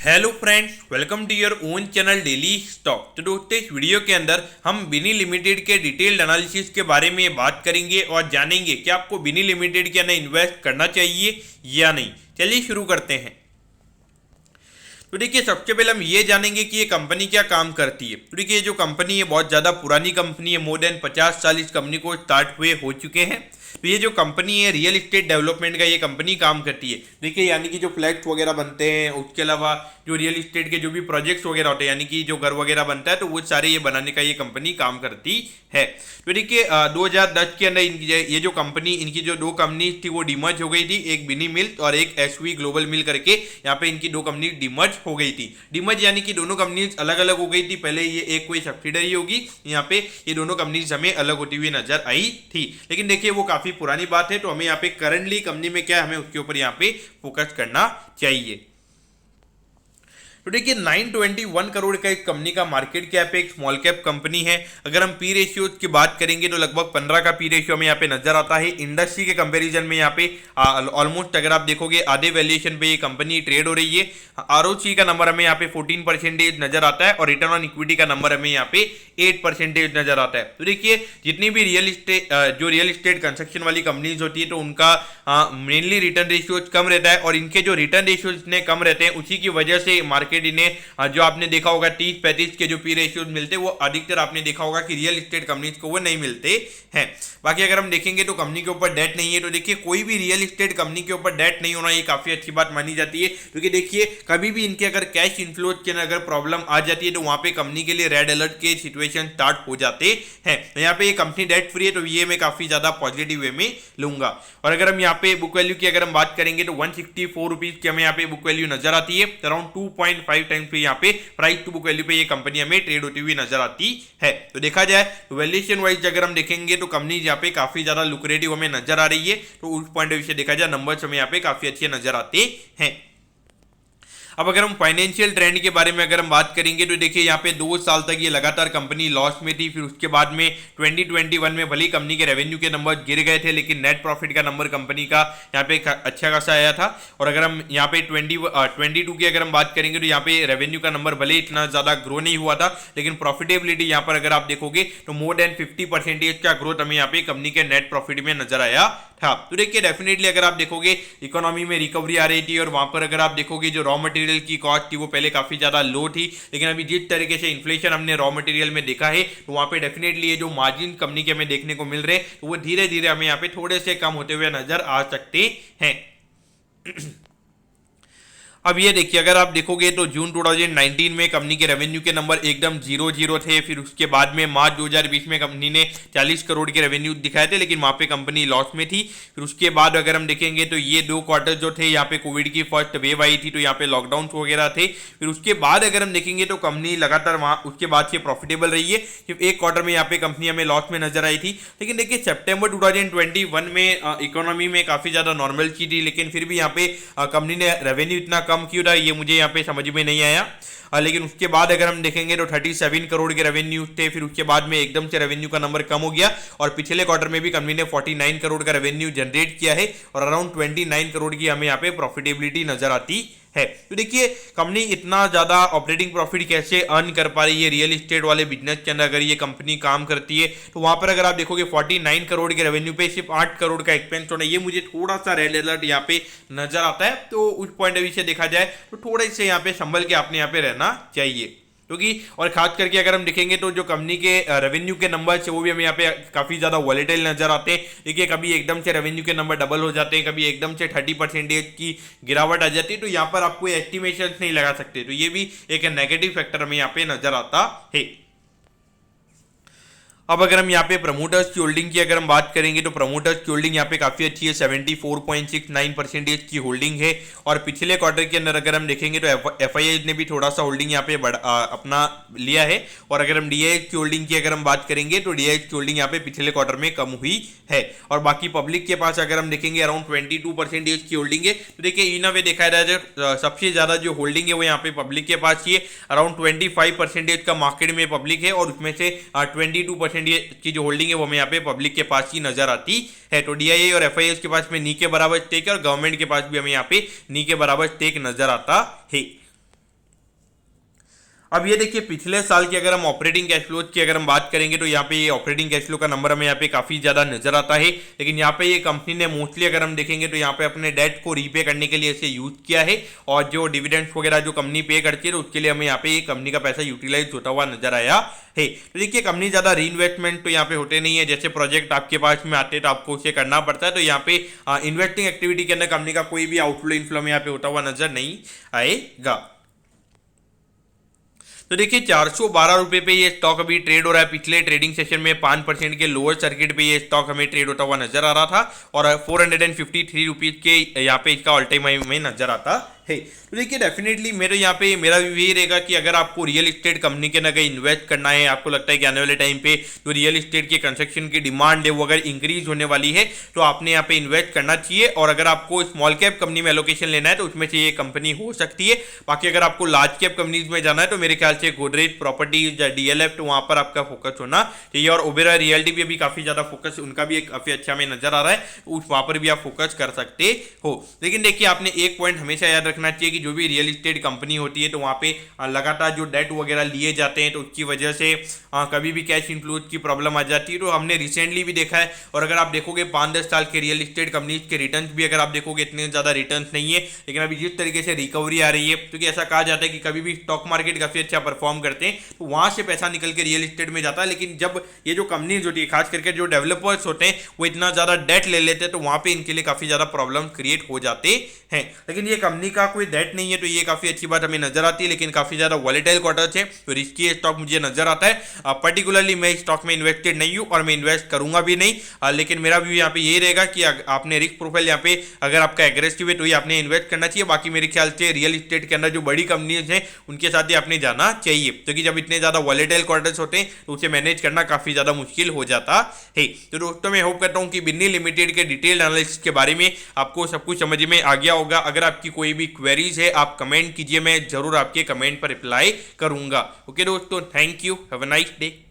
Hello friends, welcome to your own channel daily stock. तो दोस्तों, इस वीडियो के अंदर हम बिनी लिमिटेड के डिटेल्ड एनालिसिस के बारे में बात करेंगे और जानेंगे कि आपको बिनी लिमिटेड के अंदर इन्वेस्ट करना चाहिए या नहीं। चलिए शुरू करते हैं। तो देखिए, सबसे पहले हम ये जानेंगे कि ये कंपनी क्या काम करती है। तो देखिए, ये जो कंपनी है बहुत ज़्यादा पुरानी कंपनी है। मोर देन 50 साल इस कंपनी को स्टार्ट हुए हो चुके हैं। तो ये जो कंपनी है रियल इस्टेट डेवलपमेंट का ये कंपनी काम करती है। देखिए, यानी कि जो फ्लैट्स वगैरह बनते हैं, उसके अलावा जो रियल इस्टेट के जो भी प्रोजेक्ट्स वगैरह होते हैं, यानी कि जो घर वगैरह बनता है, तो वो सारे ये बनाने का ये कंपनी काम करती है। तो देखिए, 2010 के अंदर ये जो कंपनी, इनकी जो दो कंपनी थी वो डिमर्ज हो गई थी। एक बिनी मिल्क और एक एसवी ग्लोबल मिल करके यहाँ पे इनकी दो कंपनी डिमर्ज हो गई थी। डिमर्ज यानी कि दोनों कंपनीज अलग अलग हो गई थी। पहले ये एक कोई सब्सिडरी होगी, यहाँ पे ये दोनों कंपनीज हमें अलग होती हुई नजर आई थी। लेकिन देखिए, वो काफी पुरानी बात है, तो हमें यहाँ पे करंटली कंपनी में क्या है, हमें उसके ऊपर यहाँ पे फोकस करना चाहिए। तो देखिए, 921 करोड़ का इस कंपनी का मार्केट कैप है। एक स्मॉल कैप कंपनी है। अगर हम पी रेशियो की बात करेंगे तो लगभग 15 का पी रेशियो में यहाँ पे नजर आता है। इंडस्ट्री के कंपैरिजन में यहाँ पे ऑलमोस्ट अगर आप देखोगे आधे वैल्यूएशन पे ये कंपनी ट्रेड हो रही है। आरओसी का नंबर हमें यहाँ पे 14% नजर आता है और रिटर्न ऑन इक्विटी का नंबर हमें यहाँ पे 8% नजर आता है। तो देखिए, जितनी भी रियल इस्टेट कंस्ट्रक्शन वाली कंपनीज होती है तो उनका मेनली रिटर्न रेशियो कम रहता है और इनके जो रिटर्न रेशियो इतने कम रहते हैं, उसी की वजह से मार्केट इन्हें जो आपने देखा होगा 30-35 के जो पी रेशियो मिलते हैं, वो अधिकतर आपने देखा होगा कि रियल एस्टेट कंपनीज को वो नहीं मिलते हैं। बाकी अगर हम देखेंगे तो कंपनी के ऊपर डेट नहीं है। तो देखिए, कोई भी रियल एस्टेट कंपनी के ऊपर डेट नहीं होना ये काफी अच्छी बात मानी जाती है, क्योंकि देखिए कभी भी इनके अगर कैश इनफ्लो के अगर प्रॉब्लम आ जाती है तो वहां पे कंपनी के लिए रेड अलर्ट के सिचुएशन स्टार्ट हो जाते हैं। यहाँ पे ये कंपनी डेट फ्री है, तो ये मैं काफी ज्यादा पॉजिटिव वे में लूंगा। और अगर हम यहाँ पे बुक वैल्यू की अगर हम बात करेंगे तो 164 रुपीज की हमें यहाँ पे बुक वैल्यू नजर आती है। अराउंड 2.5 टाइम पे यहाँ पे प्राइस टू बुक वैल्यू पे ये कंपनी हमें ट्रेड होती हुई नजर आती है। तो देखा जाए तो वैल्यूएशन वाइज अगर हम देखेंगे तो कंपनी यहाँ पे काफी ज्यादा लुक्रेटिव हमें नजर आ रही है। तो उस पॉइंट ऑफ व्यू से देखा जाए नंबर्स हमें यहाँ पे काफी अच्छे नजर आते हैं। अब अगर हम फाइनेंशियल ट्रेंड के बारे में अगर हम बात करेंगे तो देखिए, यहाँ पे 2 साल तक ये लगातार कंपनी लॉस में थी। फिर उसके बाद में 2021 में भले कंपनी के रेवेन्यू के नंबर गिर गए थे, लेकिन नेट प्रॉफिट का नंबर कंपनी का यहाँ पे अच्छा खासा आया था। और अगर हम यहाँ पे 22 की अगर हम बात करेंगे तो यहाँ पे रेवेन्यू का नंबर भले इतना ज्यादा ग्रो नहीं हुआ था, लेकिन प्रॉफिटेबिलिटी यहाँ पर अगर आप देखोगे तो मोर देन 50% का ग्रोथ हमें यहाँ पे कंपनी के नेट प्रॉफिट में नजर आया था। तो देखिए, डेफिनेटली अगर आप देखोगे इकोनॉमी में रिकवरी आ रही थी और वहां पर अगर आप देखोगे जो रॉ मटेरियल की कॉस्ट थी वो पहले काफी ज्यादा लो थी, लेकिन अभी जिस तरीके से इन्फ्लेशन हमने रॉ मटेरियल में देखा है तो वहां पे डेफिनेटली ये जो मार्जिन कंपनी के हमें देखने को मिल रहे हैं तो वो धीरे धीरे हमें यहाँ पे थोड़े से कम होते हुए नजर आ सकते हैं। अब ये देखिए, अगर आप देखोगे तो जून 2019 में कंपनी के रेवेन्यू के नंबर एकदम 0 थे। फिर उसके बाद में मार्च 2020 में कंपनी ने 40 करोड़ के रेवेन्यू दिखाए थे, लेकिन वहां पे कंपनी लॉस में थी। फिर उसके बाद अगर हम देखेंगे तो ये 2 क्वार्टर जो थे यहाँ पे कोविड की फर्स्ट वेव आई थी, तो यहाँ पे लॉकडाउन वगैरह थे। फिर उसके बाद अगर हम देखेंगे तो कंपनी लगातार वहां उसके बाद से प्रॉफिटेबल रही है। सिर्फ एक क्वार्टर में यहाँ पे कंपनी हमें लॉस में नजर आई थी। लेकिन देखिए, सितंबर 2021 में इकोनॉमी में काफी ज्यादा नॉर्मल की थी, लेकिन फिर भी यहाँ पे कंपनी ने रेवेन्यू इतना कम क्यों था ये मुझे यहाँ पे समझ में नहीं आया। लेकिन उसके बाद अगर हम देखेंगे तो 37 करोड़ के रेवेन्यू थे। फिर उसके बाद में एकदम से रेवेन्यू का नंबर कम हो गया और पिछले क्वार्टर में भी कंपनी ने 49 करोड़ का रेवेन्यू जनरेट किया है और अराउंड 29 करोड़ की हमें यहाँ पे प्रॉफिटेबिलिटी नजर आती है। तो देखिए, कंपनी इतना ज्यादा ऑपरेटिंग प्रॉफिट कैसे अर्न कर पा रही है रियल एस्टेट वाले बिजनेस के अंदर अगर ये कंपनी काम करती है, तो वहां पर अगर आप देखोगे 49 करोड़ के रेवेन्यू पे सिर्फ 8 करोड़ का एक्सपेंस होना, ये मुझे थोड़ा सा रेड अलर्ट यहाँ पे नजर आता है। तो उस पॉइंट ऑफ व्यू से देखा जाए तो थोड़े से यहाँ पे संभल के आपने यहाँ पे रहना चाहिए, क्योंकि और खास करके अगर हम देखेंगे तो जो कंपनी के रेवेन्यू के नंबर है वो भी हमें यहाँ पे काफी ज्यादा वॉलेटाइल नजर आते हैं। देखिए, कभी एकदम से रेवेन्यू के नंबर डबल हो जाते हैं, कभी एकदम से 30% की गिरावट आ जाती है। तो यहाँ पर आप कोई एस्टिमेशन नहीं लगा सकते, तो ये भी एक नेगेटिव फैक्टर हमें यहाँ पे नजर आता है। अब अगर हम यहाँ पे प्रमोटर्स की होल्डिंग की अगर हम बात करेंगे तो प्रमोटर्स की होल्डिंग यहाँ पे काफी अच्छी है। 74.69% की होल्डिंग है। और पिछले क्वार्टर के अंदर अगर हम देखेंगे तो एफआईआई ने भी थोड़ा सा होल्डिंग यहाँ पे अपना लिया है। और अगर हम डीआईएच की होल्डिंग की अगर हम बात करेंगे तो डीआईएच की होल्डिंग यहाँ पे पिछले क्वार्टर में कम हुई है। और बाकी पब्लिक के पास अगर हम देखेंगे अराउंड 22% की होल्डिंग है। तो देखिए, इन वे देखा जाए सबसे ज्यादा जो होल्डिंग है वो यहाँ पे पब्लिक के पास ही है। अराउंड 25% का मार्केट में पब्लिक है और उसमें से 22% की जो होल्डिंग है वो हमें यहाँ पे पब्लिक के पास ही नजर आती है। तो डीआईए और एफआईआई के पास में नी के बराबर स्टेक है और गवर्नमेंट के पास भी हमें यहाँ पे नी के बराबर स्टेक नजर आता है। अब ये देखिए पिछले साल की अगर हम ऑपरेटिंग कैश फ्लो की अगर हम बात करेंगे तो यहाँ पे ये ऑपरेटिंग कैश फ्लो का नंबर हमें यहाँ पे काफी ज्यादा नजर आता है, लेकिन यहाँ पे ये कंपनी ने मोस्टली अगर हम देखेंगे तो यहाँ पे अपने डेट को रीपे करने के लिए इसे यूज किया है, और जो डिविडेंड्स वगैरह जो कंपनी पे करती है तो उसके लिए हमें यहाँ पे ये कंपनी का पैसा यूटिलाइज होता हुआ नजर आया है। तो देखिए कंपनी ज्यादा री इन्वेस्टमेंट तो यहाँ पे होते नहीं है, जैसे प्रोजेक्ट आपके पास में आते हैं तो आपको उसे करना पड़ता है, तो यहाँ पे इन्वेस्टिंग एक्टिविटी के अंदर कंपनी का कोई भी आउटफ्लो इनफ्लो में यहाँ पे होता हुआ नजर नहीं आएगा। तो देखिए 412 रुपए पे ये स्टॉक अभी ट्रेड हो रहा है। पिछले ट्रेडिंग सेशन में 5% के लोअर सर्किट पे ये स्टॉक हमें ट्रेड होता हुआ नजर आ रहा था, और 453 रुपीज के यहाँ पे इसका ऑल टाइम हाई में नजर आता है। तो देखिए डेफिनेटली मेरे यहाँ पे मेरा भी यही रहेगा कि अगर आपको रियल एस्टेट कंपनी के ना कहीं इन्वेस्ट करना है, आपको लगता है कि आने वाले टाइम पे जो रियल एस्टेट के कंस्ट्रक्शन की डिमांड है वो अगर इंक्रीज होने वाली है तो आपने यहाँ पे इन्वेस्ट करना चाहिए, और अगर आपको स्मॉल कैप कंपनी में एलोकेशन लेना है तो उसमें से ये कंपनी हो सकती है। बाकी अगर आपको लार्ज कैप कंपनीज में जाना है तो मेरे ख्याल से गोदरेज प्रॉपर्टीज या डीएलएफ, तो वहां पर आपका फोकस होना चाहिए, और ओबेरॉय रियल्टी भी अभी काफी ज्यादा फोकस उनका भी एक काफी अच्छा में नजर आ रहा है, वहां पर भी आप फोकस कर सकते हो। लेकिन देखिए आपने एक पॉइंट हमेशा याद रखना चाहिए कि जो भी रियल एस्टेट कंपनी होती है तो वहां पे लगातार जो डेट वगैरह लिए जाते हैं तो उसकी वजह से कभी भी कैश इनफ्लो की प्रॉब्लम आ जाती है। तो हमने रिसेंटली भी देखा है, और अगर आप देखोगे 5-10 साल के रियल एस्टेट कंपनीज के रिटर्न्स भी अगर आप देखोगे इतने ज्यादा रिटर्न्स नहीं है, लेकिन अभी जिस तरीके से रिकवरी आ रही है, क्योंकि ऐसा कहा जाता है कि कभी भी स्टॉक मार्केट काफी अच्छा परफॉर्म करते हैं तो वहां से पैसा निकल के रियल एस्टेट में जाता है, लेकिन जब ये जो कंपनीज होती है खास करके जो डेवलपर्स होते हैं वो इतना ज्यादा डेट ले लेते हैं तो वहां पे इनके लिए काफी ज्यादा प्रॉब्लम क्रिएट हो जाते हैं। लेकिन ये कंपनी का कोई डेट नहीं है तो ये काफी अच्छी बात हमें नजर आती है, लेकिन काफी ज्यादा वॉलेटाइल क्वार्टर्स है तो रिस्की स्टॉक मुझे नजर आता है। पर्टिकुलरली मैं स्टॉक में इन्वेस्टेड नहीं हूं और मैं इन्वेस्ट करूंगा भी नहीं, लेकिन मेरा व्यू यहाँ पे यही रहेगा कि आपने रिस्क प्रोफाइल यहाँ पे अगर आपका एग्रेसिव है तो ये आपने इन्वेस्ट करना चाहिए। बाकी मेरे ख्याल से रियल एस्टेट के अंदर जो बड़ी कंपनीज हैं उनके साथ ही आपने जाना चाहिए, क्योंकि जब इतने ज्यादा वॉलेटाइल क्वार्टर्स होते हैं तो उसे मैनेज करना काफी ज्यादा मुश्किल हो जाता है। तो दोस्तों मैं होप करता हूं कि बिन्नी लिमिटेड के डिटेल एनालिसिस के बारे में आपको सब कुछ समझ में आ गया होगा। अगर आपकी कोई भी क्वेरीज है आप कमेंट कीजिए, मैं जरूर आपके कमेंट पर रिप्लाई करूंगा। ओके दोस्तों, thank you, have a nice day.